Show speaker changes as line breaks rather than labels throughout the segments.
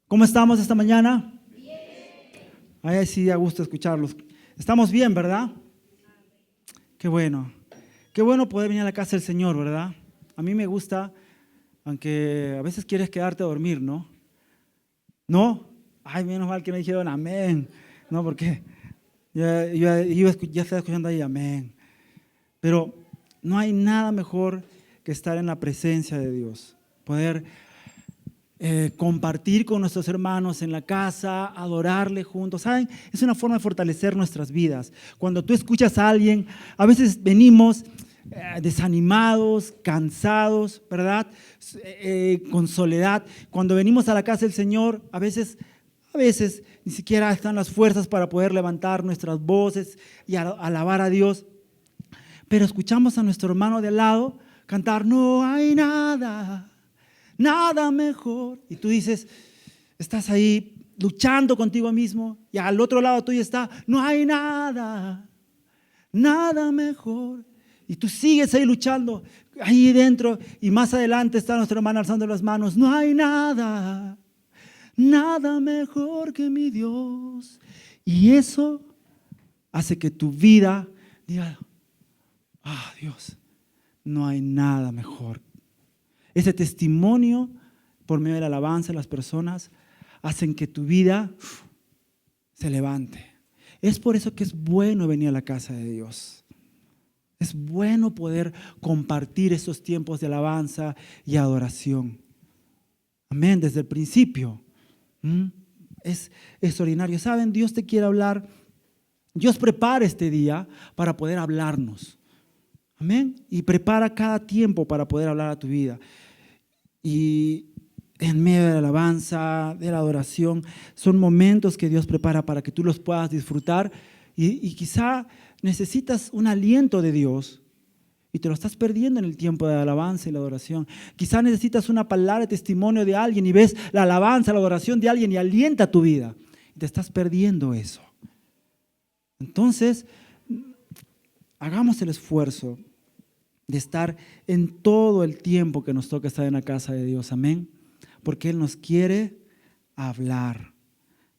¿Cómo estamos esta mañana? Ay, sí, a gusto escucharlos. Estamos bien, ¿verdad? Qué bueno. Qué bueno poder venir a la casa del Señor, ¿verdad? A mí me gusta, aunque a veces quieres quedarte a dormir, ¿no? ¿No? Ay, menos mal que me dijeron amén. No, porque ya estaba escuchando ahí amén. Pero no hay nada mejor que estar en la presencia de Dios. Poder compartir con nuestros hermanos en la casa, adorarle juntos. ¿Saben? Es una forma de fortalecer nuestras vidas. Cuando tú escuchas a alguien, a veces venimos desanimados, cansados, ¿verdad? Con soledad. Cuando venimos a la casa del Señor, a veces ni siquiera están las fuerzas para poder levantar nuestras voces y alabar a Dios. Pero escuchamos a nuestro hermano de al lado cantar, no hay nada mejor. Y tú dices, estás ahí luchando contigo mismo y al otro lado tuyo está, no hay nada mejor. Y tú sigues ahí luchando, ahí dentro, y más adelante está nuestro hermano alzando las manos, no hay nada mejor que mi Dios. Y eso hace que tu vida diga, Dios, no hay nada mejor. Ese testimonio por medio de la alabanza de las personas hacen que tu vida se levante. Es por eso que es bueno venir a la casa de Dios. Es bueno poder compartir esos tiempos de alabanza y adoración. Amén, desde el principio. Es extraordinario. ¿Saben? Dios te quiere hablar. Dios prepara este día para poder hablarnos. Amén. Y prepara cada tiempo para poder hablar a tu vida. Y en medio de la alabanza, de la adoración, son momentos que Dios prepara para que tú los puedas disfrutar. Y quizá necesitas un aliento de Dios y te lo estás perdiendo en el tiempo de la alabanza y la adoración. Quizá necesitas una palabra de testimonio de alguien y ves la alabanza, la adoración de alguien y alienta tu vida. Y te estás perdiendo eso. Entonces, hagamos el esfuerzo de estar en todo el tiempo que nos toca estar en la casa de Dios, amén, porque Él nos quiere hablar,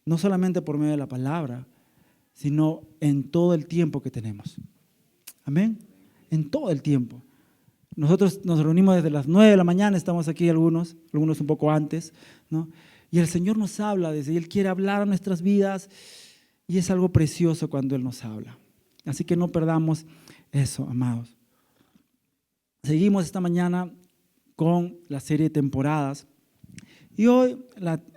no solamente por medio de la palabra, sino en todo el tiempo que tenemos, amén, en todo el tiempo. Nosotros nos reunimos desde las 9 de la mañana, estamos aquí algunos un poco antes, ¿no? Y el Señor nos habla, desde Él quiere hablar a nuestras vidas y es algo precioso cuando Él nos habla. Así que no perdamos eso, amados. Seguimos esta mañana con la serie de temporadas y hoy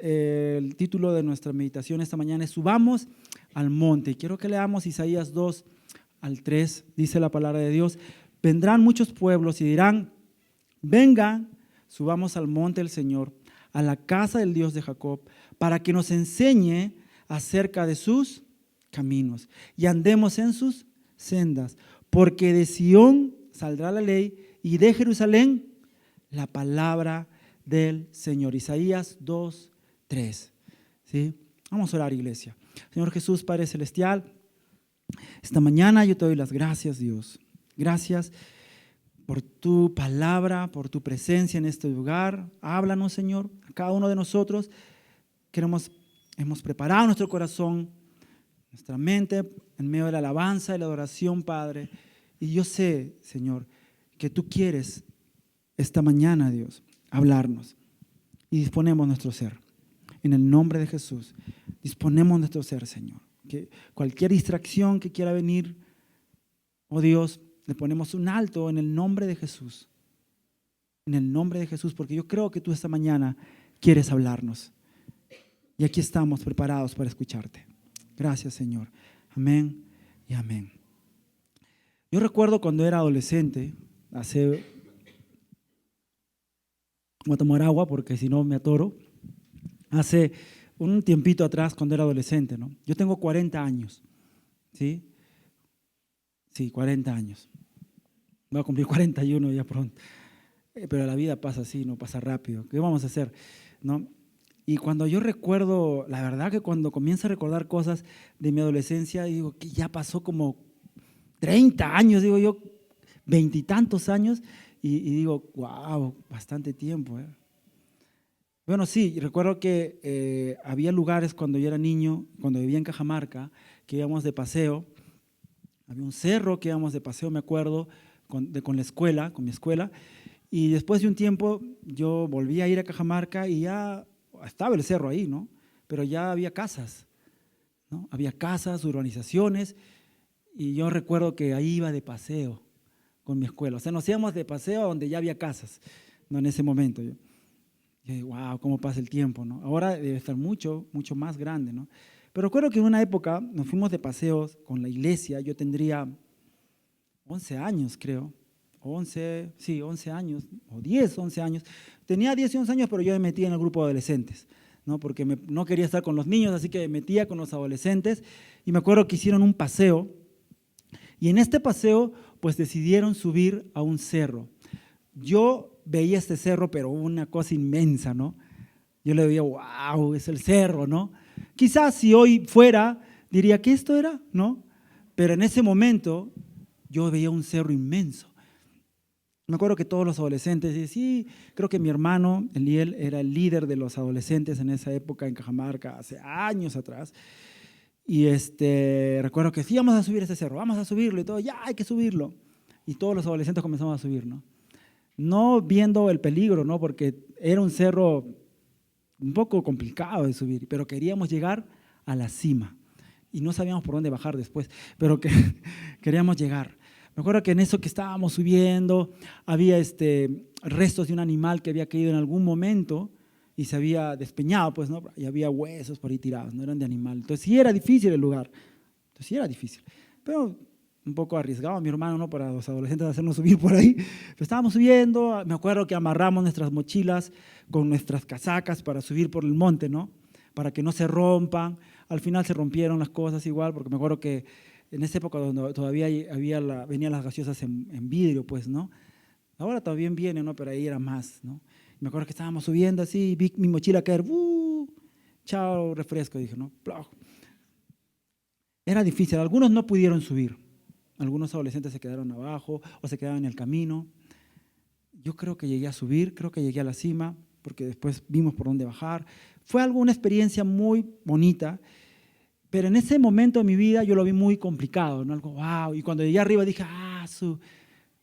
el título de nuestra meditación esta mañana es Subamos al monte. Quiero que leamos Isaías 2-3, dice la palabra de Dios. Vendrán muchos pueblos y dirán, vengan, subamos al monte del Señor, a la casa del Dios de Jacob, para que nos enseñe acerca de sus caminos y andemos en sus sendas, porque de Sión saldrá la ley y de Jerusalén la palabra del Señor. Isaías 2:3. ¿Sí? Vamos a orar, iglesia. Señor Jesús, Padre Celestial, esta mañana yo te doy las gracias, Dios. Gracias por tu palabra, por tu presencia en este lugar. Háblanos, Señor, a cada uno de nosotros. Hemos preparado nuestro corazón, nuestra mente en medio de la alabanza y la adoración, Padre. Y yo sé, Señor, que tú quieres esta mañana, Dios, hablarnos. Y disponemos nuestro ser. En el nombre de Jesús, disponemos nuestro ser, Señor. Que cualquier distracción que quiera venir, oh Dios, le ponemos un alto en el nombre de Jesús. En el nombre de Jesús, porque yo creo que tú esta mañana quieres hablarnos. Y aquí estamos preparados para escucharte. Gracias, Señor. Amén y amén. Yo recuerdo cuando era adolescente, voy a tomar agua porque si no me atoro. Hace un tiempito atrás, cuando era adolescente, ¿no? Yo tengo 40 años, ¿sí? Sí, 40 años. Voy a cumplir 41 ya pronto. Pero la vida pasa así, no pasa rápido. ¿Qué vamos a hacer? ¿No? Y cuando yo recuerdo, la verdad que cuando comienzo a recordar cosas de mi adolescencia, digo que ya pasó como 30 años, digo yo, 20 y tantos años, y digo, wow, bastante tiempo, ¿eh? Bueno, sí, recuerdo que había lugares cuando yo era niño, cuando vivía en Cajamarca, que íbamos de paseo. Había un cerro que íbamos de paseo, me acuerdo, con la escuela, con mi escuela. Y después de un tiempo yo volví a ir a Cajamarca y ya estaba el cerro ahí, ¿no? Pero ya había casas, ¿no? Había casas, urbanizaciones, y yo recuerdo que ahí iba de paseo con mi escuela. O sea, nos íbamos de paseo a donde ya había casas, ¿no? En ese momento. Yo dije, wow, cómo pasa el tiempo, ¿no? Ahora debe estar mucho, mucho más grande, ¿no? Pero recuerdo que en una época nos fuimos de paseos con la iglesia, yo tendría 11 años, creo. 11, sí, 11 años, o 10, 11 años. Tenía 10 y 11 años, pero yo me metía en el grupo de adolescentes, ¿no? Porque no quería estar con los niños, así que me metía con los adolescentes. Y me acuerdo que hicieron un paseo, y en este paseo, pues decidieron subir a un cerro. Yo veía este cerro, pero una cosa inmensa, ¿no? Yo le veía, wow, es el cerro, ¿no? Quizás si hoy fuera, diría que esto era, ¿no? Pero en ese momento yo veía un cerro inmenso. Me acuerdo que todos los adolescentes, y sí, creo que mi hermano, Eliel, era el líder de los adolescentes en esa época en Cajamarca, hace años atrás. Y recuerdo que sí, vamos a subir ese cerro, vamos a subirlo y todo, ya hay que subirlo. Y todos los adolescentes comenzamos a subir, ¿no? No viendo el peligro, ¿no? Porque era un cerro un poco complicado de subir, pero queríamos llegar a la cima. Y no sabíamos por dónde bajar después, pero que queríamos llegar. Me acuerdo que en eso que estábamos subiendo había restos de un animal que había caído en algún momento y se había despeñado, pues, ¿no? Y había huesos por ahí tirados, no eran de animal. Entonces sí era difícil el lugar, entonces sí era difícil. Pero un poco arriesgado a mi hermano, ¿no? Para los adolescentes hacernos subir por ahí. Pero estábamos subiendo, me acuerdo que amarramos nuestras mochilas con nuestras casacas para subir por el monte, ¿no? Para que no se rompan. Al final se rompieron las cosas igual, porque me acuerdo que en esa época donde todavía venían las gaseosas en vidrio, pues, ¿no? Ahora también viene, ¿no? Pero ahí era más, ¿no? Me acuerdo que estábamos subiendo así, vi mi mochila caer, chao, refresco, dije, ¿no? Plau. Era difícil, algunos no pudieron subir, algunos adolescentes se quedaron abajo o se quedaron en el camino. Yo creo que llegué a subir, creo que llegué a la cima, porque después vimos por dónde bajar. Fue una experiencia muy bonita, pero en ese momento de mi vida yo lo vi muy complicado, ¿no? Algo, wow, y cuando llegué arriba dije,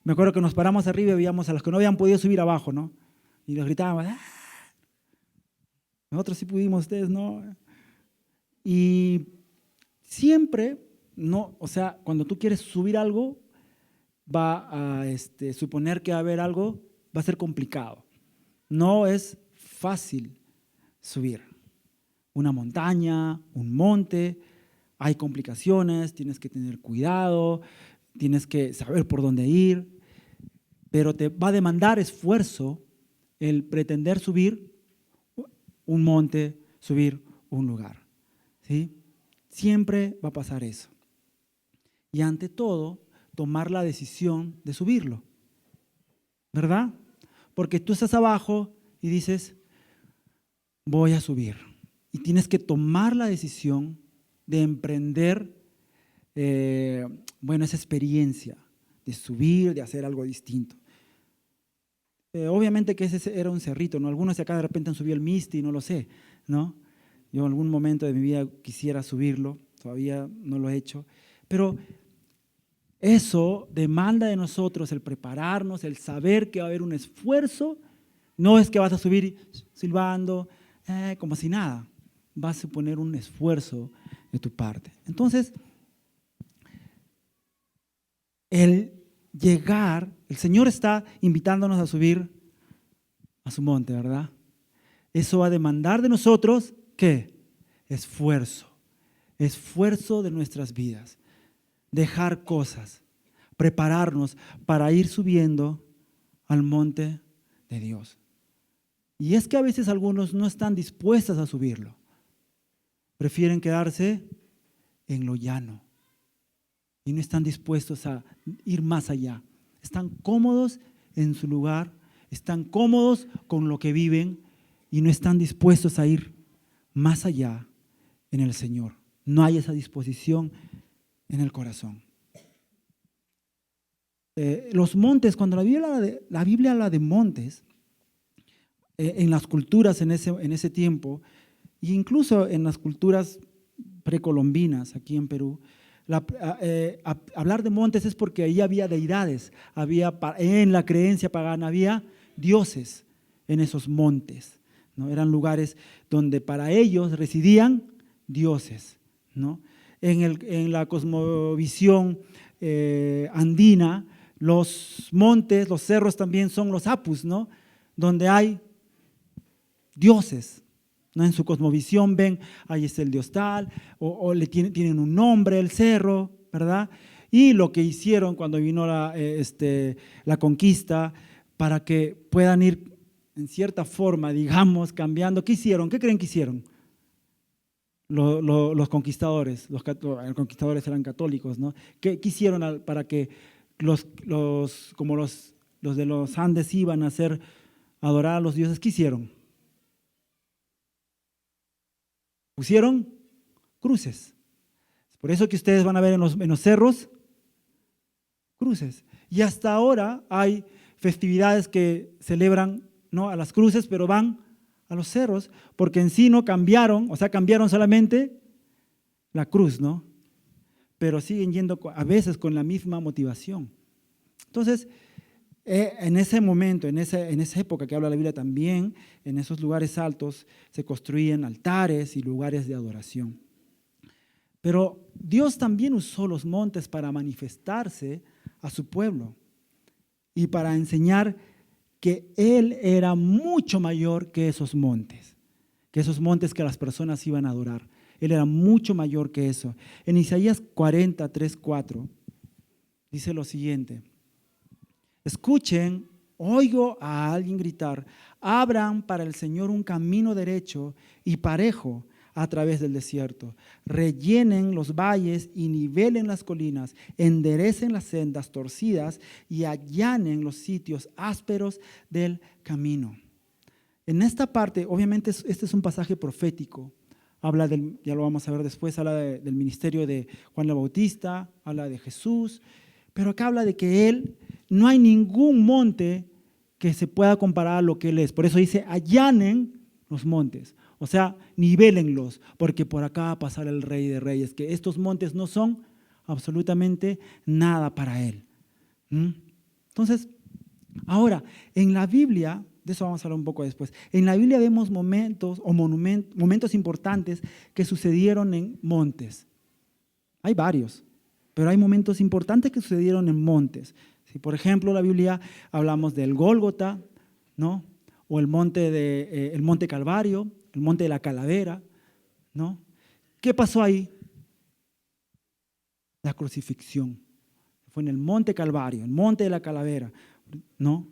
me acuerdo que nos paramos arriba y veíamos a los que no habían podido subir abajo, ¿no? Y les gritábamos, nosotros sí pudimos, ustedes no. Y siempre, no, o sea, cuando tú quieres subir algo, va a suponer que va a haber algo, va a ser complicado. No es fácil subir una montaña, un monte, hay complicaciones, tienes que tener cuidado, tienes que saber por dónde ir, pero te va a demandar esfuerzo el pretender subir un monte, subir un lugar, ¿sí? Siempre va a pasar eso. Y ante todo, tomar la decisión de subirlo, ¿verdad? Porque tú estás abajo y dices, voy a subir. Y tienes que tomar la decisión de emprender, esa experiencia, de subir, de hacer algo distinto. Obviamente que ese era un cerrito, ¿no? Algunos de acá de repente han subido el Misti, no lo sé, ¿no? Yo en algún momento de mi vida quisiera subirlo, todavía no lo he hecho, pero eso demanda de nosotros el prepararnos, el saber que va a haber un esfuerzo. No es que vas a subir silbando, como si nada. Va a suponer un esfuerzo de tu parte. Entonces, el llegar, el Señor está invitándonos a subir a su monte, ¿verdad? Eso va a demandar de nosotros, ¿qué? Esfuerzo. Esfuerzo de nuestras vidas. Dejar cosas, prepararnos para ir subiendo al monte de Dios. Y es que a veces algunos no están dispuestos a subirlo. Prefieren quedarse en lo llano y no están dispuestos a ir más allá. Están cómodos en su lugar, están cómodos con lo que viven y no están dispuestos a ir más allá en el Señor. No hay esa disposición en el corazón. Los montes, cuando la Biblia habla de montes, en las culturas en ese tiempo, e incluso en las culturas precolombinas aquí en Perú, hablar de montes es porque ahí había deidades, en la creencia pagana había dioses en esos montes, ¿no? Eran lugares donde para ellos residían dioses, ¿no? En la cosmovisión andina, los montes, los cerros también son los apus, ¿no? Donde hay dioses, ¿no? En su cosmovisión ven, ahí está el dios tal, o tienen un nombre, el cerro, ¿verdad? Y lo que hicieron cuando vino la conquista, para que puedan ir en cierta forma, digamos, cambiando. ¿Qué hicieron? ¿Qué creen que hicieron? Los conquistadores, los conquistadores eran católicos, ¿no? ¿Qué hicieron para que como los de los Andes iban a adorar a los dioses? ¿Qué hicieron? Pusieron cruces. Por eso que ustedes van a ver en los cerros, cruces. Y hasta ahora hay festividades que celebran, ¿no?, a las cruces, pero van a los cerros, porque en sí no cambiaron, o sea, cambiaron solamente la cruz, ¿no? Pero siguen yendo a veces con la misma motivación. Entonces, en ese momento, en esa época que habla la Biblia también, en esos lugares altos se construían altares y lugares de adoración. Pero Dios también usó los montes para manifestarse a su pueblo y para enseñar que Él era mucho mayor que esos montes que las personas iban a adorar. Él era mucho mayor que eso. En Isaías 43:4 dice lo siguiente: escuchen, oigo a alguien gritar, abran para el Señor un camino derecho y parejo a través del desierto. Rellenen los valles y nivelen las colinas, enderecen las sendas torcidas y allanen los sitios ásperos del camino. En esta parte, obviamente, este es un pasaje profético. Habla ya lo vamos a ver después, habla del ministerio de Juan el Bautista, habla de Jesús, pero acá habla de que no hay ningún monte que se pueda comparar a lo que Él es. Por eso dice, allanen los montes. O sea, nivélenlos, porque por acá va a pasar el Rey de Reyes, que estos montes no son absolutamente nada para Él. Entonces, ahora, en la Biblia, de eso vamos a hablar un poco después, en la Biblia vemos momentos importantes que sucedieron en montes. Hay varios, pero hay momentos importantes que sucedieron en montes. Si, por ejemplo, la Biblia hablamos del Gólgota, ¿no?, o el monte Calvario, el monte de la calavera, ¿no? ¿Qué pasó ahí? La crucifixión. Fue en el monte Calvario, el monte de la calavera, ¿no?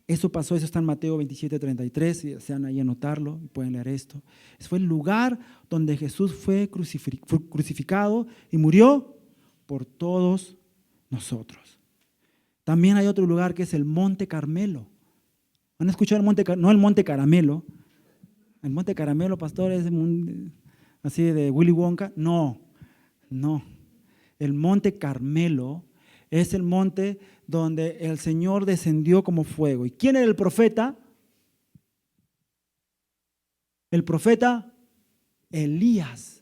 Eso pasó, eso está en Mateo 27:33, si desean ahí anotarlo, pueden leer esto. Ese fue el lugar donde Jesús fue crucificado y murió por todos nosotros. También hay otro lugar que es el Monte Carmelo. ¿Han escuchado no el Monte Caramelo? El Monte Caramelo, pastor, es así de Willy Wonka. No. El Monte Carmelo es el monte donde el Señor descendió como fuego. ¿Y quién era el profeta? El profeta Elías,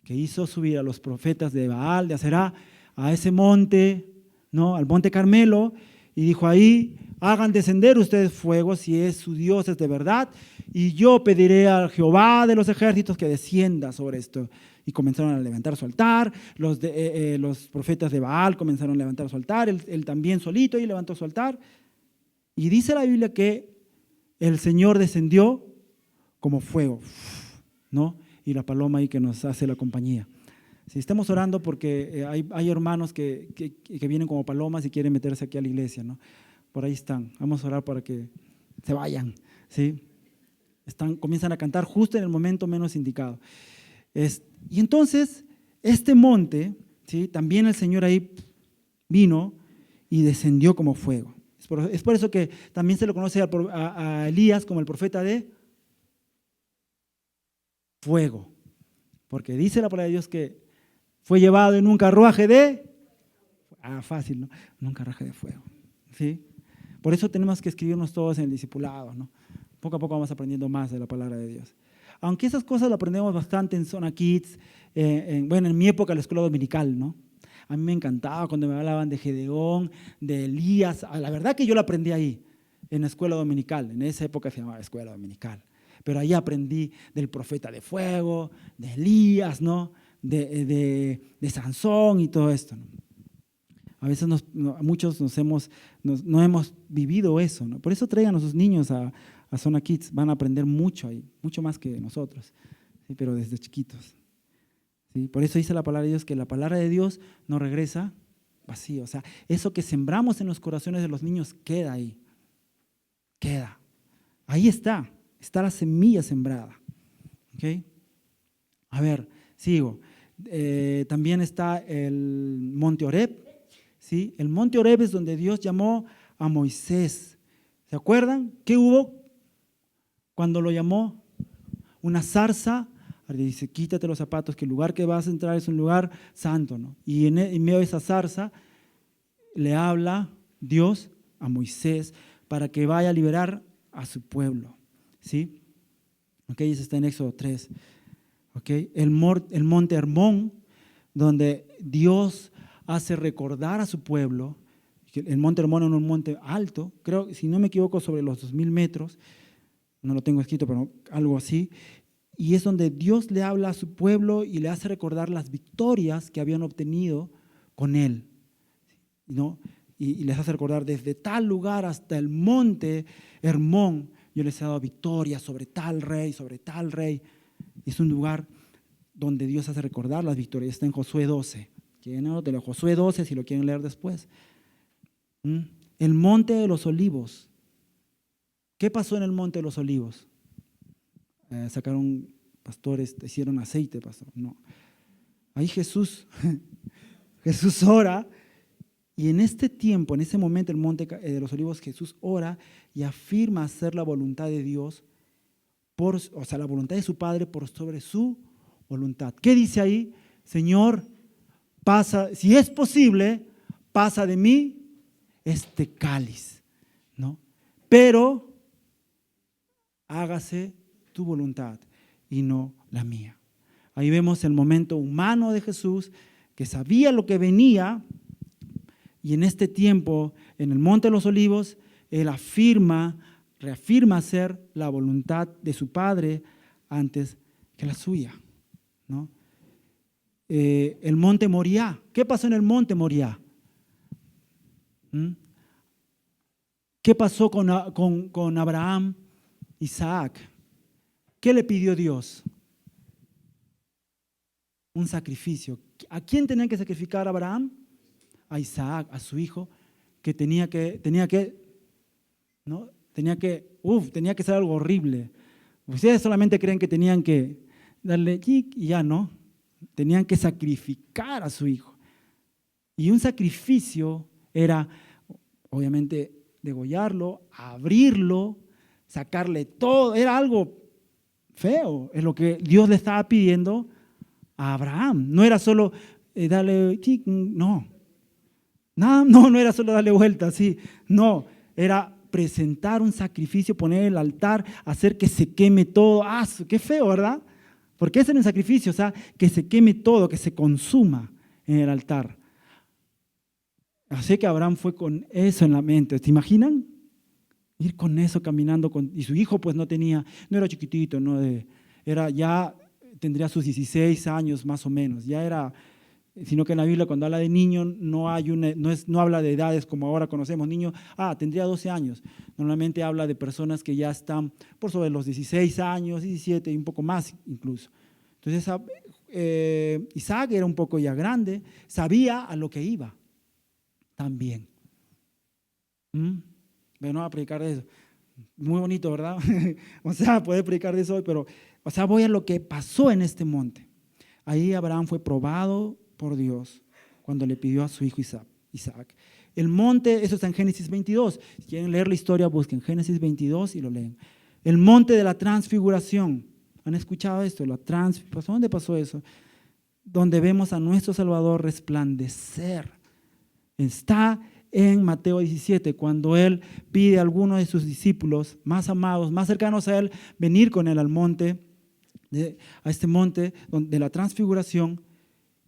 que hizo subir a los profetas de Baal, de Aserá, a ese monte, ¿no?, al Monte Carmelo, y dijo ahí: hagan descender ustedes fuego si es su Dios es de verdad, y yo pediré al Jehová de los ejércitos que descienda sobre esto. Y comenzaron a levantar su altar, los profetas de Baal comenzaron a levantar su altar, él también solito y levantó su altar. Y dice la Biblia que el Señor descendió como fuego, ¿no? Y la paloma ahí que nos hace la compañía. Si estamos orando porque hay hermanos que vienen como palomas y quieren meterse aquí a la iglesia, ¿no? Por ahí están. Vamos a orar para que se vayan, ¿sí? Comienzan a cantar justo en el momento menos indicado. Y entonces, este monte, ¿sí?, también el Señor ahí vino y descendió como fuego. Es por eso que también se lo conoce a Elías como el profeta de fuego. Porque dice la palabra de Dios que fue llevado en un carruaje fácil, ¿no? En un carruaje de fuego, ¿sí? Por eso tenemos que escribirnos todos en el discipulado, ¿no? Poco a poco vamos aprendiendo más de la palabra de Dios. Aunque esas cosas lo aprendemos bastante en Zona Kids, en mi época la escuela dominical, ¿no? A mí me encantaba cuando me hablaban de Gedeón, de Elías. La verdad que yo lo aprendí ahí, en la escuela dominical. En esa época se llamaba escuela dominical. Pero ahí aprendí del profeta de fuego, de Elías, ¿no? de Sansón y todo esto, ¿no? A veces muchos no hemos vivido eso, ¿no? Por eso traigan a sus niños a Zona Kids. Van a aprender mucho ahí, mucho más que nosotros, ¿sí? Pero desde chiquitos. ¿Sí? Por eso dice la palabra de Dios que la palabra de Dios no regresa vacío. O sea, eso que sembramos en los corazones de los niños queda ahí. Queda. Ahí está la semilla sembrada. ¿Okay? A ver, sigo. También está el monte Horeb. ¿Sí? El monte Horeb es donde Dios llamó a Moisés. ¿Se acuerdan? ¿Qué hubo cuando lo llamó? Una zarza. Le dice, quítate los zapatos, que el lugar que vas a entrar es un lugar santo, ¿no? Y en medio de esa zarza le habla Dios a Moisés para que vaya a liberar a su pueblo, ¿sí? Eso está en Éxodo 3. El monte Hermón, donde Dios hace recordar a su pueblo. El monte Hermón es un monte alto, creo, si no me equivoco, sobre los 2000 metros. No lo tengo escrito, pero algo así. Y es donde Dios le habla a su pueblo y le hace recordar las victorias que habían obtenido con él, ¿no? Y les hace recordar desde tal lugar hasta el monte Hermón, yo les he dado victorias sobre tal rey, sobre tal rey. Es un lugar donde Dios hace recordar las victorias. Está en Josué 12. De Josué 12, si lo quieren leer después. El monte de los olivos. ¿Qué pasó en el monte de los olivos? Sacaron pastores, hicieron aceite, pastor. No. Ahí Jesús ora, y en este tiempo, en ese momento, el monte de los olivos, Jesús ora y afirma hacer la voluntad de Dios, la voluntad de su Padre por sobre su voluntad. ¿Qué dice ahí? Señor, pasa, si es posible, pasa de mí este cáliz, ¿no? Pero hágase tu voluntad y no la mía. Ahí vemos el momento humano de Jesús, que sabía lo que venía, y en este tiempo, en el Monte de los Olivos, Él reafirma hacer la voluntad de su Padre antes que la suya, ¿no? El Monte Moriah. ¿Qué pasó en el Monte Moriah? ¿Qué pasó con Abraham, Isaac? ¿Qué le pidió Dios? Un sacrificio. ¿A quién tenía que sacrificar Abraham? A Isaac, a su hijo, que tenía que ser algo horrible. Ustedes solamente creen que tenían que darle y ya no. Tenían que sacrificar a su hijo. Y un sacrificio era, obviamente, degollarlo, abrirlo, sacarle todo. Era algo feo. Es lo que Dios le estaba pidiendo a Abraham. No era solo darle no. No era solo darle vuelta, sí. No, era presentar un sacrificio, poner el altar, hacer que se queme todo. ¡Ah, qué feo!, ¿verdad? Porque ese era un sacrificio, o sea, que se queme todo, que se consuma en el altar. Así que Abraham fue con eso en la mente. ¿Se imaginan? Ir con eso caminando. Y su hijo pues no era chiquitito, ya tendría sus 16 años más o menos. Ya era, sino que en la Biblia cuando habla de niño no habla de edades como ahora conocemos. Niño, tendría 12 años. Normalmente habla de personas que ya están por sobre los 16 años, 17 y un poco más incluso. Entonces Isaac era un poco ya grande, sabía a lo que iba también. Bueno, voy a predicar de eso. Muy bonito, ¿verdad? O sea, poder predicar de eso hoy, pero, voy a lo que pasó en este monte. Ahí Abraham fue probado por Dios cuando le pidió a su hijo Isaac. El monte, eso está en Génesis 22. Si quieren leer la historia, busquen Génesis 22 y lo leen. El monte de la transfiguración. ¿Han escuchado esto? ¿Dónde pasó eso? Donde vemos a nuestro Salvador resplandecer. Está en Mateo 17, cuando Él pide a algunos de sus discípulos más amados, más cercanos a Él, venir con Él al monte, a este monte de la transfiguración,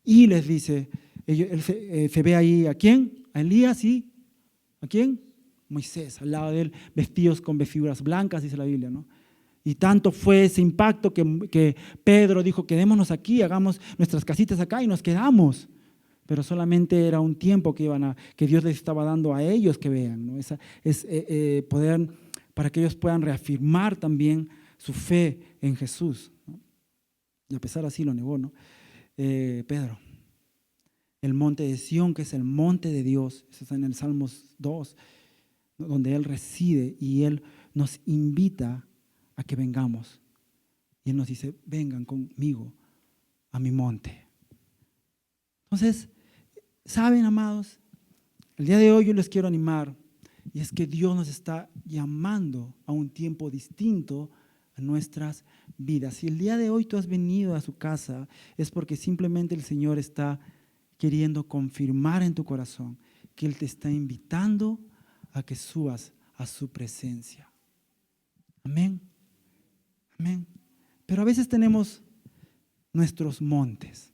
y les dice, él se ve ahí, ¿a quién? A Elías y ¿a quién? Moisés, al lado de Él, vestidos con vestiduras blancas, dice la Biblia, ¿no? Y tanto fue ese impacto que Pedro dijo, quedémonos aquí, hagamos nuestras casitas acá y nos quedamos. Pero solamente era un tiempo que Dios les estaba dando a ellos que vean, ¿no? Poder, para que ellos puedan reafirmar también su fe en Jesús, ¿no? Y a pesar así lo negó, ¿no? Pedro, el monte de Sión, que es el monte de Dios, eso está en el Salmos 2, donde Él reside y Él nos invita a que vengamos. Y Él nos dice, vengan conmigo a mi monte. Entonces, ¿saben, amados? El día de hoy yo les quiero animar, y es que Dios nos está llamando a un tiempo distinto a nuestras vidas. Si el día de hoy tú has venido a su casa, es porque simplemente el Señor está queriendo confirmar en tu corazón que Él te está invitando a que subas a su presencia. Amén. Amén. Pero a veces tenemos nuestros montes,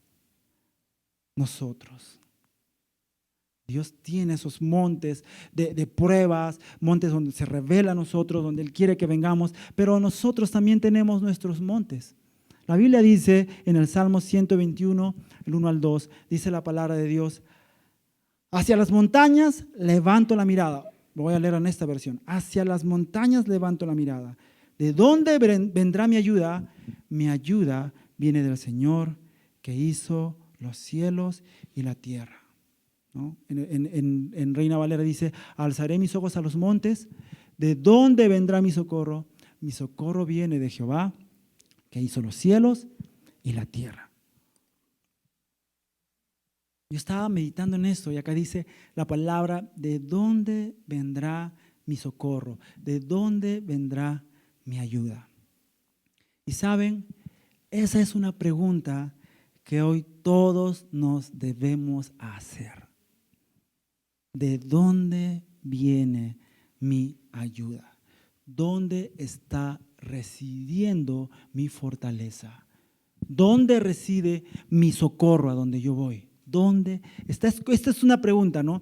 nosotros. Dios tiene esos montes de pruebas, montes donde se revela a nosotros, donde Él quiere que vengamos, pero nosotros también tenemos nuestros montes. La Biblia dice en el Salmo 121, el 1 al 2, dice la palabra de Dios, hacia las montañas levanto la mirada. Lo voy a leer en esta versión. Hacia las montañas levanto la mirada. ¿De dónde vendrá mi ayuda? Mi ayuda viene del Señor que hizo los cielos y la tierra, ¿no? En Reina Valera dice, alzaré mis ojos a los montes, ¿de dónde vendrá mi socorro? Mi socorro viene de Jehová, que hizo los cielos y la tierra. Yo estaba meditando en esto y acá dice la palabra, ¿de dónde vendrá mi socorro? ¿De dónde vendrá mi ayuda? Y saben, esa es una pregunta que hoy todos nos debemos hacer. ¿De dónde viene mi ayuda? ¿Dónde está residiendo mi fortaleza? ¿Dónde reside mi socorro a donde yo voy? ¿Dónde está? Esta es una pregunta, ¿no?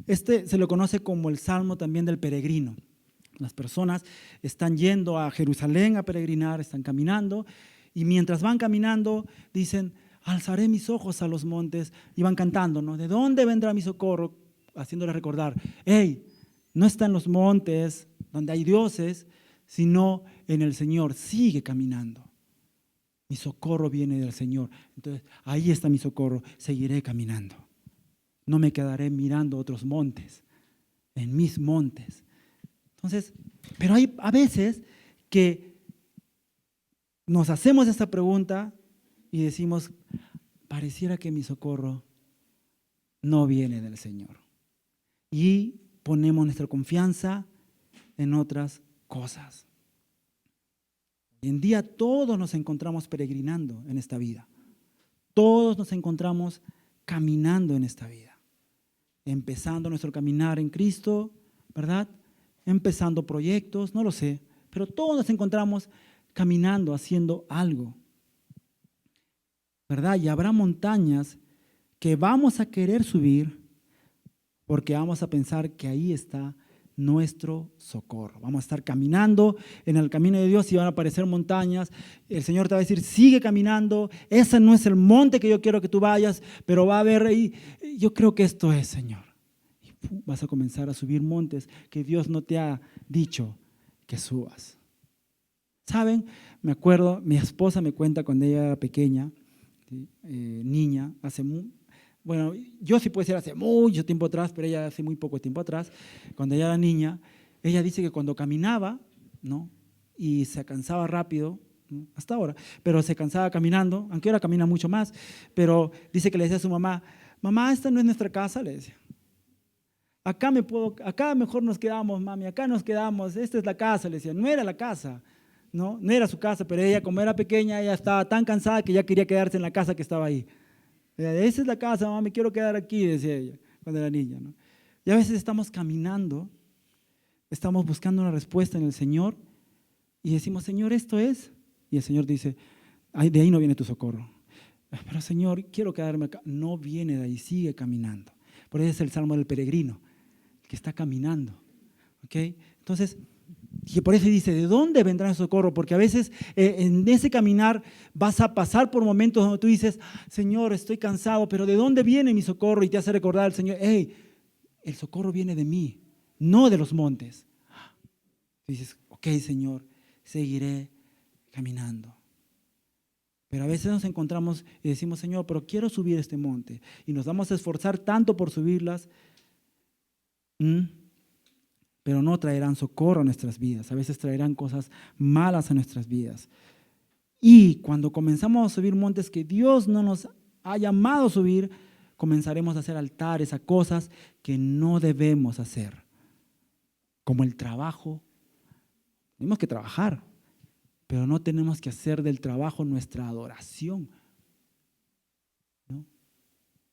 Se lo conoce como el Salmo también del peregrino. Las personas están yendo a Jerusalén a peregrinar, están caminando, y mientras van caminando dicen, alzaré mis ojos a los montes, y van cantando, ¿no? ¿De dónde vendrá mi socorro? Haciéndole recordar, hey, no está en los montes donde hay dioses, sino en el Señor. Sigue caminando. Mi socorro viene del Señor. Entonces, ahí está mi socorro. Seguiré caminando. No me quedaré mirando otros montes, en mis montes. Entonces, pero hay a veces que nos hacemos esta pregunta y decimos, pareciera que mi socorro no viene del Señor. Y ponemos nuestra confianza en otras cosas. Hoy en día todos nos encontramos peregrinando en esta vida. Todos nos encontramos caminando en esta vida. Empezando nuestro caminar en Cristo, ¿verdad? Empezando proyectos, no lo sé, pero todos nos encontramos caminando, haciendo algo, ¿verdad? Y habrá montañas que vamos a querer subir porque vamos a pensar que ahí está nuestro socorro. Vamos a estar caminando en el camino de Dios y van a aparecer montañas. El Señor te va a decir, sigue caminando, ese no es el monte que yo quiero que tú vayas, pero va a haber ahí, yo creo que esto es, Señor. Y vas a comenzar a subir montes que Dios no te ha dicho que subas. ¿Saben? Me acuerdo, mi esposa me cuenta cuando ella era pequeña, niña, bueno, yo sí puedo decir hace mucho tiempo atrás, pero ella hace muy poco tiempo atrás, cuando ella era niña, ella dice que cuando caminaba, ¿no? Y se cansaba rápido, ¿no? Hasta ahora, pero se cansaba caminando, aunque ahora camina mucho más, pero dice que le decía a su mamá, mamá, esta no es nuestra casa, le decía. Acá mejor nos quedamos, mami, acá nos quedamos, esta es la casa, le decía. No era la casa, no era su casa, pero ella como era pequeña, ella estaba tan cansada que ya quería quedarse en la casa que estaba ahí. Esa es la casa, mamá, me quiero quedar aquí, decía ella, cuando era niña, ¿no? Y a veces estamos caminando, estamos buscando una respuesta en el Señor y decimos, Señor, esto es. Y el Señor dice, "Ay, de ahí no viene tu socorro. Pero Señor, quiero quedarme acá". No viene de ahí, sigue caminando. Por eso es el Salmo del peregrino, que está caminando. ¿Ok? Entonces, y por eso dice, ¿de dónde vendrá el socorro? Porque a veces en ese caminar vas a pasar por momentos donde tú dices, Señor, estoy cansado, pero ¿de dónde viene mi socorro? Y te hace recordar al Señor, hey, el socorro viene de mí, no de los montes. Tú dices, ok, Señor, seguiré caminando. Pero a veces nos encontramos y decimos, Señor, pero quiero subir este monte. Y nos vamos a esforzar tanto por subirlas, pero no traerán socorro a nuestras vidas. A veces traerán cosas malas a nuestras vidas. Y cuando comenzamos a subir montes que Dios no nos ha llamado a subir, comenzaremos a hacer altares a cosas que no debemos hacer. Como el trabajo. Tenemos que trabajar, pero no tenemos que hacer del trabajo nuestra adoración, ¿no?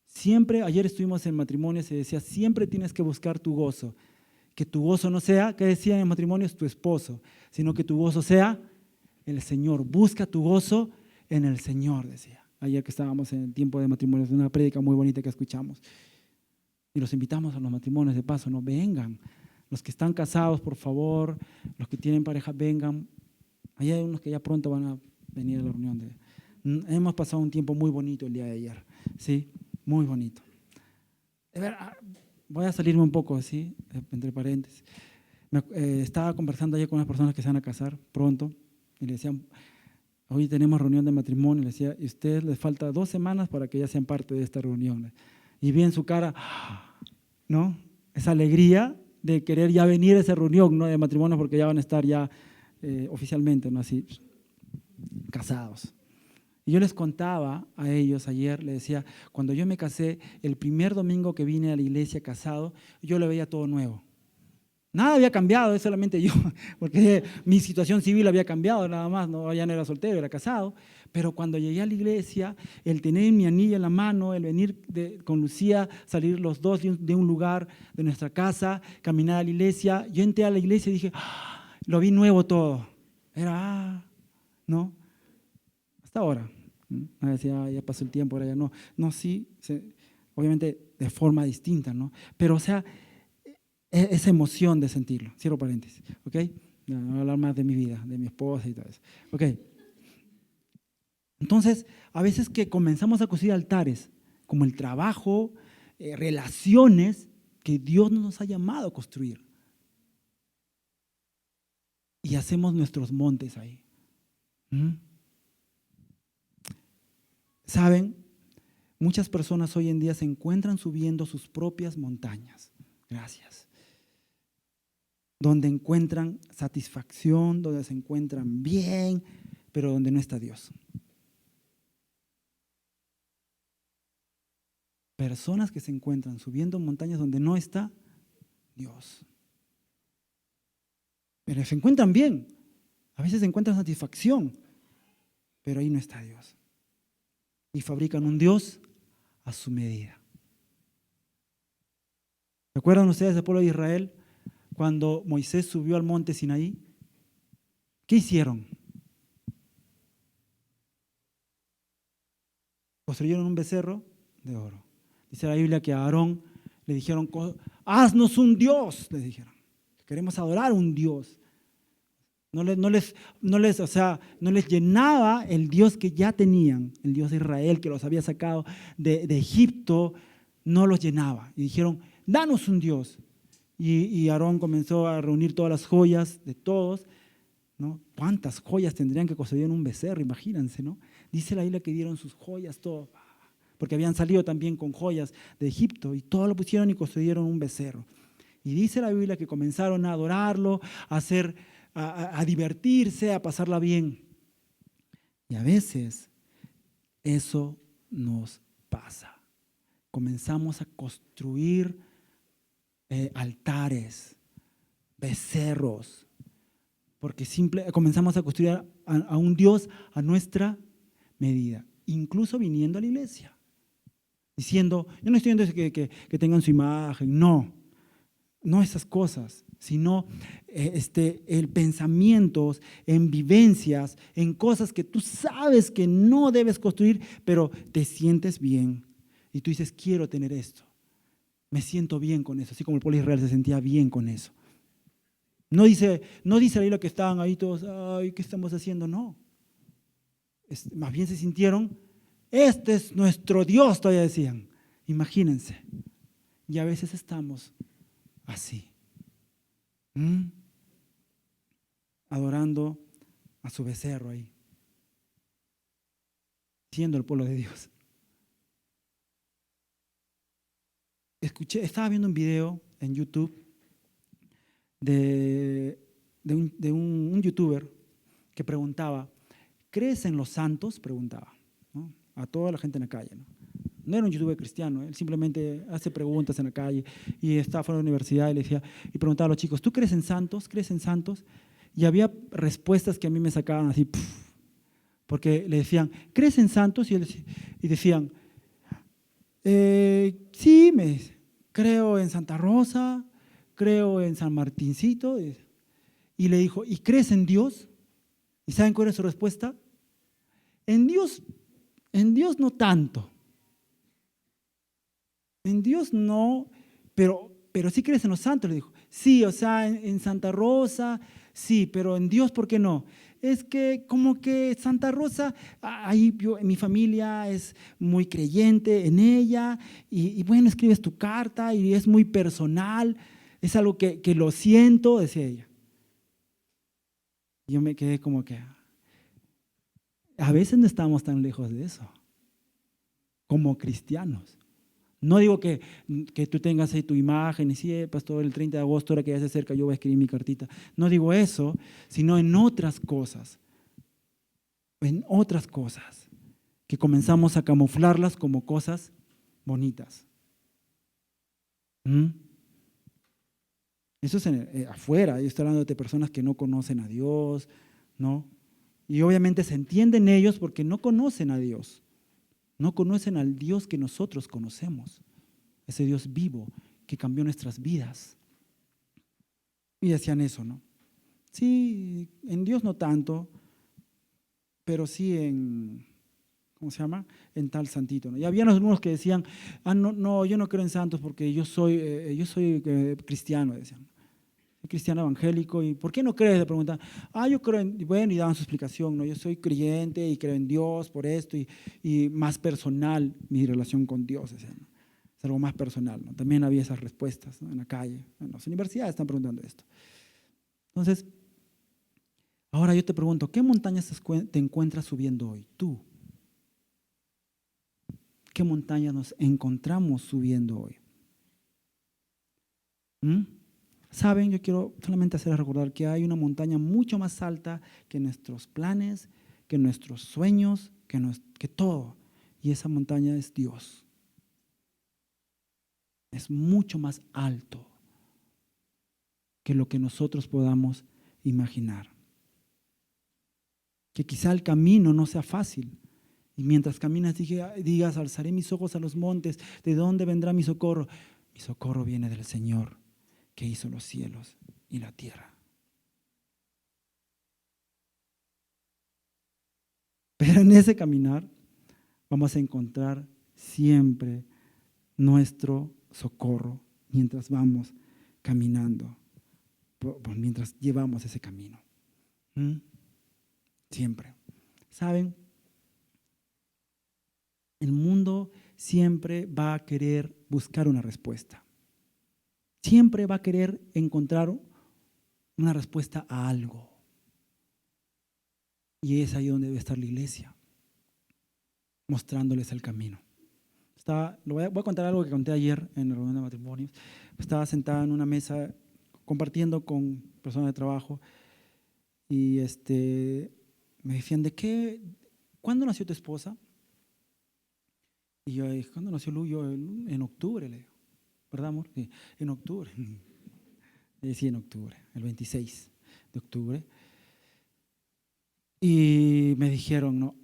Siempre, ayer estuvimos en matrimonio, se decía, siempre tienes que buscar tu gozo. Que tu gozo no sea, ¿qué decían en matrimonios? Tu esposo, sino que tu gozo sea el Señor. Busca tu gozo en el Señor, decía. Ayer que estábamos en el tiempo de matrimonios, una prédica muy bonita que escuchamos. Y los invitamos a los matrimonios de paso, no vengan. Los que están casados, por favor, los que tienen pareja, vengan. Ahí hay unos que ya pronto van a venir a la reunión. Hemos pasado un tiempo muy bonito el día de ayer, ¿sí? Muy bonito. Voy a salirme un poco así, entre paréntesis. Estaba conversando ayer con unas personas que se van a casar pronto y le decían, hoy tenemos reunión de matrimonio, le decía, y a ustedes les falta 2 semanas para que ya sean parte de esta reunión. Y vi en su cara, ¿no? Esa alegría de querer ya venir a esa reunión, ¿no? De matrimonio, porque ya van a estar ya oficialmente, ¿no? Así, casados. Y yo les contaba a ellos ayer, les decía, cuando yo me casé, el primer domingo que vine a la iglesia casado, yo lo veía todo nuevo. Nada había cambiado, es solamente yo, porque mi situación civil había cambiado nada más, no, ya no era soltero, era casado. Pero cuando llegué a la iglesia, el tener mi anillo en la mano, el venir con Lucía, salir los dos de un lugar, de nuestra casa, caminar a la iglesia, yo entré a la iglesia y dije, lo vi nuevo todo. Era, ¿no? Hasta ahora. A veces ya pasó el tiempo, ahora ya no. No, sí, obviamente de forma distinta, ¿no? Pero, o sea, esa emoción de sentirlo. Cierro paréntesis, ¿ok? No voy a hablar más de mi vida, de mi esposa y todo eso. ¿Ok? Entonces, a veces que comenzamos a construir altares, como el trabajo, relaciones que Dios nos ha llamado a construir. Y hacemos nuestros montes ahí. ¿Saben? Muchas personas hoy en día se encuentran subiendo sus propias montañas. Gracias. Donde encuentran satisfacción, donde se encuentran bien, pero donde no está Dios. Personas que se encuentran subiendo montañas donde no está Dios. Pero se encuentran bien. A veces se encuentran satisfacción, pero ahí no está Dios. Y fabrican un Dios a su medida. ¿Recuerdan ustedes del pueblo de Israel cuando Moisés subió al monte Sinaí? ¿Qué hicieron? Construyeron un becerro de oro. Dice la Biblia que a Aarón le dijeron, haznos un Dios, les dijeron. Queremos adorar a un Dios. No les llenaba el Dios que ya tenían, el Dios de Israel que los había sacado de Egipto, no los llenaba. Y dijeron, danos un Dios. Y Aarón comenzó a reunir todas las joyas de todos, ¿no? ¿Cuántas joyas tendrían que construir un becerro? Imagínense, ¿no? Dice la Biblia que dieron sus joyas, todo, porque habían salido también con joyas de Egipto y todo lo pusieron y construyeron un becerro. Y dice la Biblia que comenzaron a adorarlo, a divertirse, a pasarla bien. Y a veces eso nos pasa. Comenzamos a construir altares, becerros, porque comenzamos a construir a un Dios a nuestra medida, incluso viniendo a la iglesia, diciendo, yo no estoy diciendo que tengan su imagen, no, No esas cosas, sino en pensamientos, en vivencias, en cosas que tú sabes que no debes construir, pero te sientes bien. Y tú dices, quiero tener esto. Me siento bien con eso, así como el pueblo de Israel se sentía bien con eso. No dice ahí lo que estaban ahí todos, ay, ¿qué estamos haciendo? No. Más bien se sintieron, este es nuestro Dios, todavía decían. Imagínense. Y a veces estamos así, adorando a su becerro ahí, siendo el pueblo de Dios. Estaba viendo un video en YouTube de un youtuber que preguntaba, ¿crees en los santos? Preguntaba, ¿no? A toda la gente en la calle, ¿no? No era un youtuber cristiano, él simplemente hace preguntas en la calle y estaba fuera de la universidad y le decía, y preguntaba a los chicos, ¿tú crees en santos? ¿Crees en santos? Y había respuestas que a mí me sacaban así, porque le decían, ¿crees en santos? Y decían, sí, creo en Santa Rosa, creo en San Martincito. Y le dijo, ¿y crees en Dios? ¿Y saben cuál es su respuesta? En Dios no tanto. En Dios no, pero sí crees en los santos, le dijo. Sí, o sea, en Santa Rosa, sí, pero en Dios, ¿por qué no? Es que como que Santa Rosa, ahí mi familia es muy creyente en ella y bueno, escribes tu carta y es muy personal, es algo que lo siento, decía ella. Y yo me quedé como que, a veces no estamos tan lejos de eso, como cristianos. No digo que tú tengas ahí tu imagen y sí, pastor, el 30 de agosto, ahora que ya se acerca, yo voy a escribir mi cartita. No digo eso, sino en otras cosas. En otras cosas. Que comenzamos a camuflarlas como cosas bonitas. ¿Mm? Eso es afuera. Yo estoy hablando de personas que no conocen a Dios, ¿no? Y obviamente se entienden ellos porque no conocen a Dios. No conocen al Dios que nosotros conocemos. Ese Dios vivo que cambió nuestras vidas. Y decían eso, ¿no? Sí, en Dios no tanto, pero sí en, ¿cómo se llama? En tal santito, ¿no? Y había algunos que decían, no, no, yo no creo en santos porque yo soy cristiano, decían. Soy cristiano evangélico, ¿y por qué no crees? Le preguntaban. Yo creo en, bueno, y daban su explicación, ¿no? Yo soy creyente y creo en Dios por esto, y más personal mi relación con Dios, decían, ¿no? Es algo más personal, ¿no? También había esas respuestas, ¿no? En la calle, en las universidades están preguntando esto. Entonces, ahora yo te pregunto, ¿qué montañas te encuentras subiendo hoy? Tú. ¿Qué montañas nos encontramos subiendo hoy? ¿Mm? ¿Saben? Yo quiero solamente hacerles recordar que hay una montaña mucho más alta que nuestros planes, que nuestros sueños, que todo. Y esa montaña es Dios. Es mucho más alto que lo que nosotros podamos imaginar. Que quizá el camino no sea fácil. Y mientras caminas digas, alzaré mis ojos a los montes, ¿de dónde vendrá mi socorro? Mi socorro viene del Señor, que hizo los cielos y la tierra. Pero en ese caminar vamos a encontrar siempre nuestro socorro mientras vamos caminando, mientras llevamos ese camino. Siempre. ¿Saben? El mundo siempre va a querer buscar una respuesta. Siempre va a querer encontrar una respuesta a algo. Y es ahí donde debe estar la iglesia, mostrándoles el camino. Voy a contar algo que conté ayer en la reunión de matrimonios. Estaba sentada en una mesa compartiendo con personas de trabajo y me decían, ¿cuándo nació tu esposa? Y yo dije, ¿cuándo nació Lu? Yo, en octubre, le digo. ¿Verdad, amor? Sí, en octubre. Sí, en octubre, el 26 de octubre. Y me dijeron, no,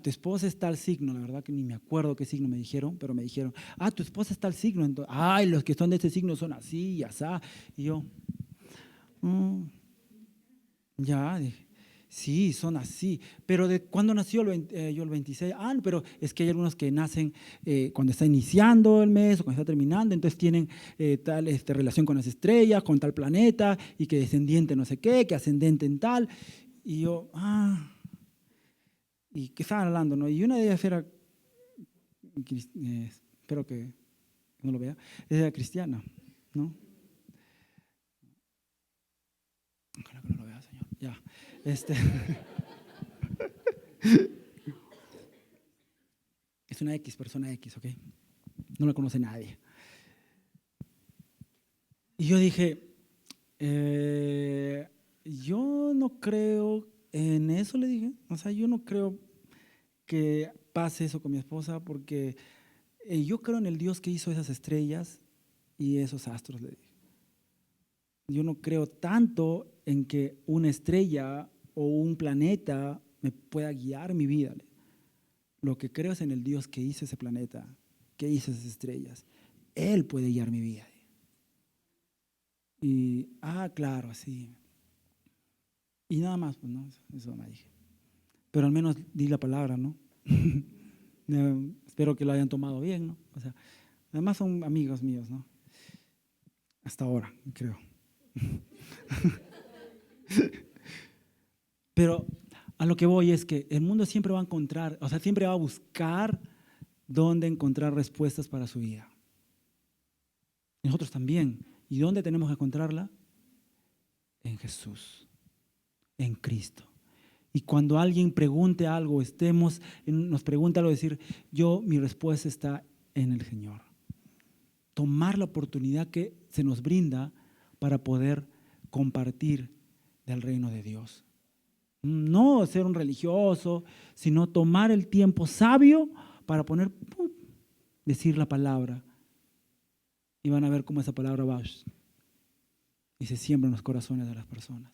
tu esposa está al signo, la verdad que ni me acuerdo qué signo me dijeron, pero me dijeron, tu esposa está al signo, entonces, los que son de este signo son así y asá. Y yo, "Mm, ya, dije, sí, son así, pero ¿de cuándo nació yo el 26? Pero es que hay algunos que nacen cuando está iniciando el mes o cuando está terminando, entonces tienen tal relación con las estrellas, con tal planeta, y que descendiente no sé qué, que ascendente en tal. Y yo, y que estaban hablando, ¿no? Y una de ellas era, espero que no lo vea, era cristiana, ¿no? Ojalá que no lo vea, Señor. Ya. Es una persona X, ¿ok? No la conoce nadie. Y yo dije, yo no creo en eso, le dije. O sea, yo no creo que pase eso con mi esposa porque yo creo en el Dios que hizo esas estrellas y esos astros, le dije. Yo no creo tanto en que una estrella o un planeta me pueda guiar mi vida. Lo que creo es en el Dios que hizo ese planeta, que hizo esas estrellas. Él puede guiar mi vida. Y, claro, sí. Y nada más, pues no, eso me dije. Pero al menos di la palabra, ¿no? Espero que lo hayan tomado bien, ¿no? O sea, además son amigos míos, ¿no? Hasta ahora, creo. Pero a lo que voy es que el mundo siempre va a encontrar, o sea, siempre va a buscar dónde encontrar respuestas para su vida. Nosotros también. ¿Y dónde tenemos que encontrarla? En Jesús, en Cristo. Y cuando alguien pregunte algo, nos pregunta algo, decir, mi respuesta está en el Señor. Tomar la oportunidad que se nos brinda para poder compartir del reino de Dios. No ser un religioso, sino tomar el tiempo sabio para decir la palabra. Y van a ver cómo esa palabra va y se siembra en los corazones de las personas.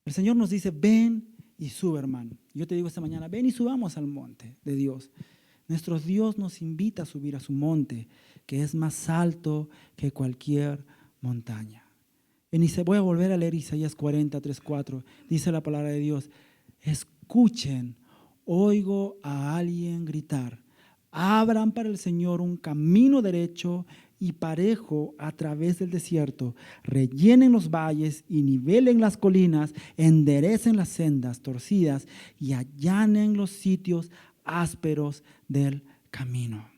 El Señor nos dice, ven y sube, hermano. Yo te digo esta mañana, ven y subamos al monte de Dios. Nuestro Dios nos invita a subir a su monte, que es más alto que cualquier montaña. Voy a volver a leer Isaías 40, 3, 4. Dice la palabra de Dios, escuchen, oigo a alguien gritar, abran para el Señor un camino derecho y parejo a través del desierto, rellenen los valles y nivelen las colinas, enderecen las sendas torcidas y allanen los sitios ásperos del camino.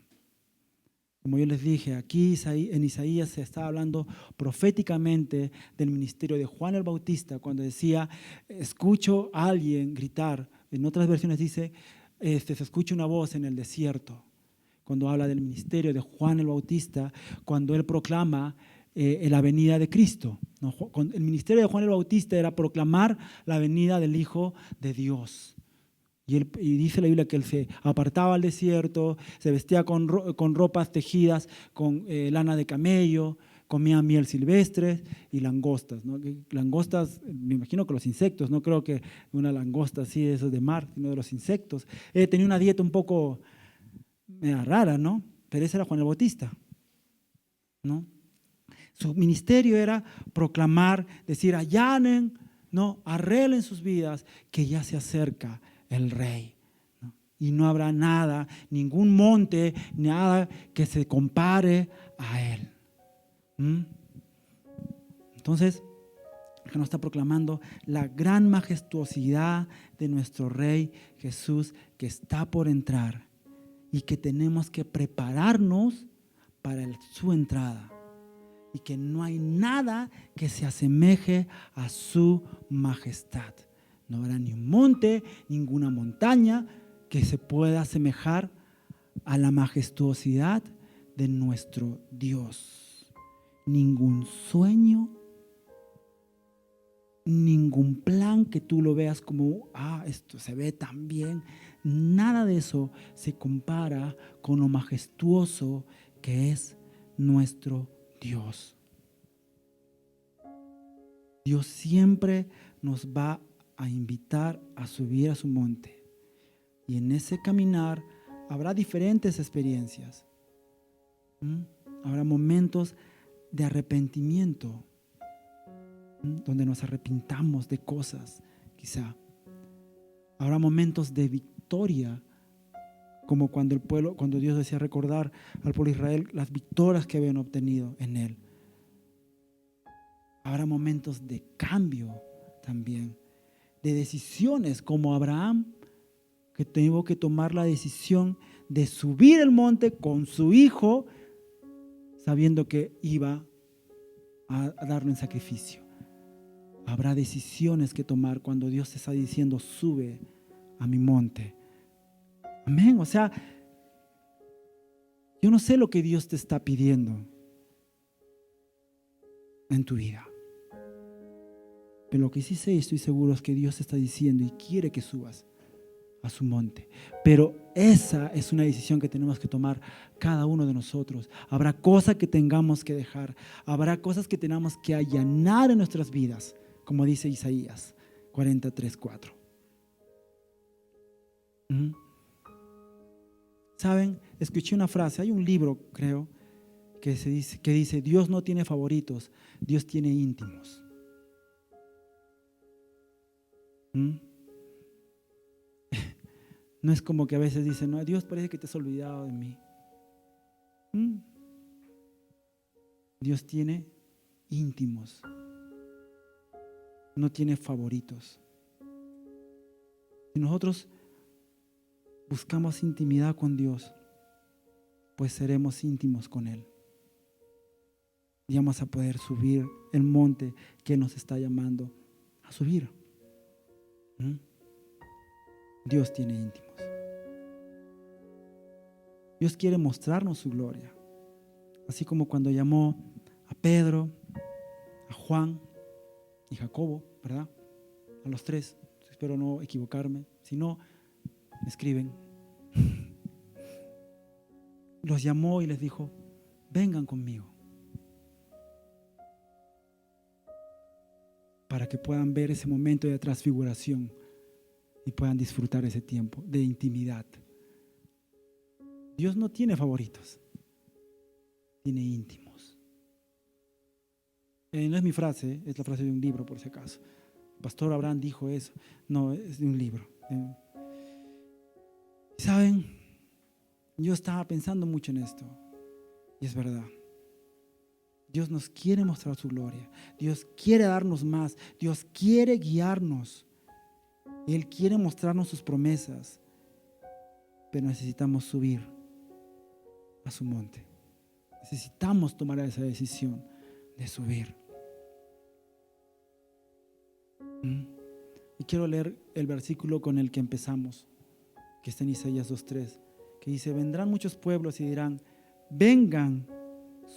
Como yo les dije, aquí en Isaías se está hablando proféticamente del ministerio de Juan el Bautista, cuando decía, escucho a alguien gritar. En otras versiones dice, se escucha una voz en el desierto. Cuando habla del ministerio de Juan el Bautista, cuando él proclama la venida de Cristo. ¿No? El ministerio de Juan el Bautista era proclamar la venida del Hijo de Dios. Y dice la Biblia que él se apartaba al desierto, se vestía con ropas tejidas, con lana de camello, comía miel silvestre y langostas, ¿no? Langostas, me imagino que los insectos, no creo que una langosta así de esos de mar, sino de los insectos. Tenía una dieta un poco rara, ¿no? Pero ese era Juan el Bautista, ¿no? Su ministerio era proclamar, decir, allanen, ¿no? Arreglen sus vidas, que ya se acerca el Rey, ¿no? Y no habrá nada, ningún monte, nada que se compare a Él. Entonces, que nos está proclamando la gran majestuosidad de nuestro Rey Jesús, que está por entrar y que tenemos que prepararnos para su entrada. Y que no hay nada que se asemeje a su majestad. No habrá ni un monte, ninguna montaña que se pueda asemejar a la majestuosidad de nuestro Dios. Ningún sueño, ningún plan que tú lo veas como, esto se ve tan bien. Nada de eso se compara con lo majestuoso que es nuestro Dios. Dios siempre nos va a invitar a subir a su monte. Y en ese caminar habrá diferentes experiencias. Habrá momentos de arrepentimiento, donde nos arrepintamos de cosas, quizá. Habrá momentos de victoria, como cuando Dios decía recordar al pueblo de Israel las victorias que habían obtenido en Él. Habrá momentos de cambio también, de decisiones, como Abraham, que tuvo que tomar la decisión de subir el monte con su hijo, sabiendo que iba a darlo en sacrificio. Habrá decisiones que tomar cuando Dios te está diciendo, sube a mi monte. Amén. O sea, yo no sé lo que Dios te está pidiendo en tu vida, pero lo que sí sé y estoy seguro es que Dios te está diciendo y quiere que subas a su monte. Pero esa es una decisión que tenemos que tomar cada uno de nosotros. Habrá cosas que tengamos que dejar, habrá cosas que tenemos que allanar en nuestras vidas, como dice Isaías 43:4. ¿Saben? Escuché una frase, hay un libro, creo, que dice, Dios no tiene favoritos, Dios tiene íntimos. No es como que a veces dicen, no, Dios parece que te has olvidado de mí. Dios tiene íntimos, no tiene favoritos. Si nosotros buscamos intimidad con Dios, pues seremos íntimos con Él. Y vamos a poder subir el monte que nos está llamando a subir. Dios tiene íntimos. Dios quiere mostrarnos su gloria. Así como cuando llamó a Pedro, a Juan y Jacobo, ¿verdad? A los tres. Espero no equivocarme. Si no, me escriben. Los llamó y les dijo, vengan conmigo, para que puedan ver ese momento de transfiguración y puedan disfrutar ese tiempo de intimidad. Dios no tiene favoritos, tiene íntimos. No es mi frase, es la frase de un libro, por si acaso. Pastor Abraham dijo eso. No, es de un libro. ¿Saben? Yo estaba pensando mucho en esto y es verdad. Dios nos quiere mostrar su gloria. Dios quiere darnos más. Dios quiere guiarnos. Él quiere mostrarnos sus promesas. Pero necesitamos subir a su monte. Necesitamos tomar esa decisión de subir. Y quiero leer el versículo con el que empezamos, que está en Isaías 2:3, que dice, vendrán muchos pueblos y dirán, vengan,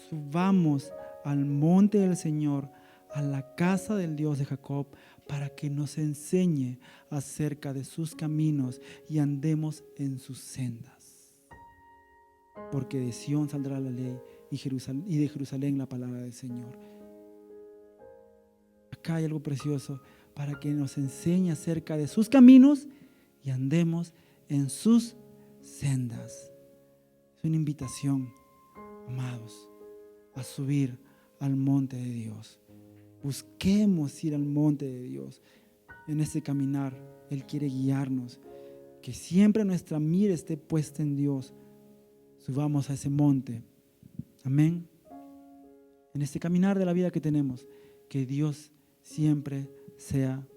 subamos al monte del Señor, a la casa del Dios de Jacob, para que nos enseñe acerca de sus caminos y andemos en sus sendas. Porque de Sión saldrá la ley y de Jerusalén la palabra del Señor. Acá hay algo precioso, para que nos enseñe acerca de sus caminos y andemos en sus sendas. Es una invitación, amados, a subir al monte de Dios. Busquemos ir al monte de Dios. En este caminar, Él quiere guiarnos. Que siempre nuestra mira esté puesta en Dios. Subamos a ese monte. Amén. En este caminar de la vida que tenemos, que Dios siempre sea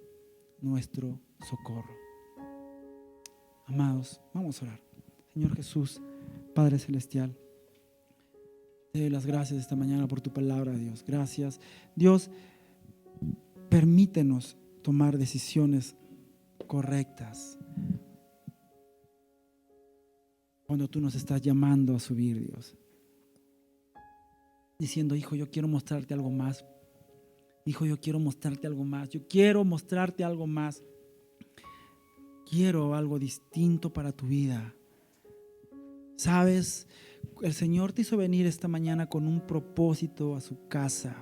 nuestro socorro. Amados, vamos a orar. Señor Jesús, Padre Celestial, te doy las gracias esta mañana por tu palabra, Dios. Gracias. Dios, permítenos tomar decisiones correctas cuando tú nos estás llamando a subir, Dios. Diciendo, hijo, yo quiero mostrarte algo más. Hijo, yo quiero mostrarte algo más. Yo quiero mostrarte algo más. Quiero algo distinto para tu vida. Sabes, el Señor te hizo venir esta mañana con un propósito a su casa.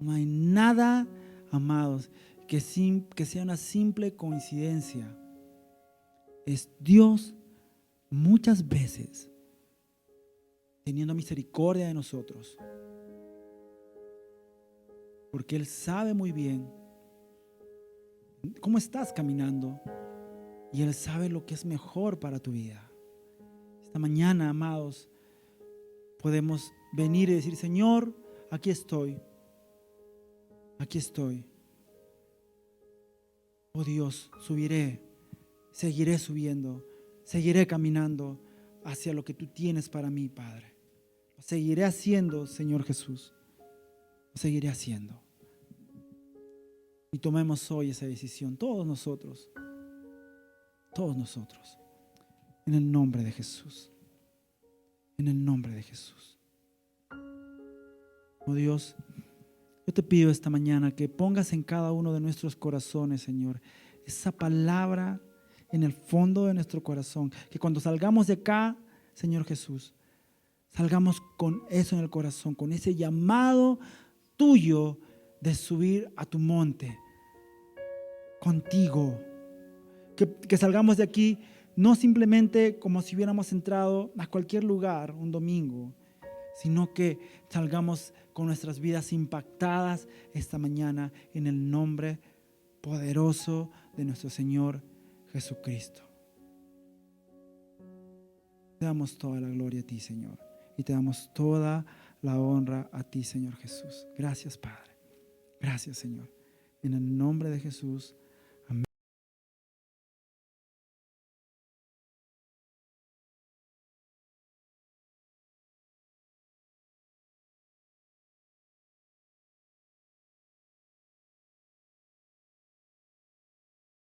No hay nada, amados, que sea una simple coincidencia. Es Dios muchas veces teniendo misericordia de nosotros, porque Él sabe muy bien cómo estás caminando y Él sabe lo que es mejor para tu vida. Esta mañana, amados, podemos venir y decir: Señor, aquí estoy. Aquí estoy. Oh Dios, subiré, seguiré subiendo, seguiré caminando hacia lo que tú tienes para mí, Padre. Lo seguiré haciendo, Señor Jesús. Lo seguiré haciendo. Y tomemos hoy esa decisión, todos nosotros, en el nombre de Jesús. En el nombre de Jesús. Oh Dios, yo te pido esta mañana que pongas en cada uno de nuestros corazones, Señor, esa palabra en el fondo de nuestro corazón. Que cuando salgamos de acá, Señor Jesús, salgamos con eso en el corazón, con ese llamado tuyo de subir a tu monte contigo. Que salgamos de aquí no simplemente como si hubiéramos entrado a cualquier lugar un domingo, sino que salgamos con nuestras vidas impactadas esta mañana en el nombre poderoso de nuestro Señor Jesucristo. Te damos toda la gloria a ti, Señor, y te damos toda la honra a ti, Señor Jesús. Gracias, Padre. Gracias, Señor. En el nombre de Jesús.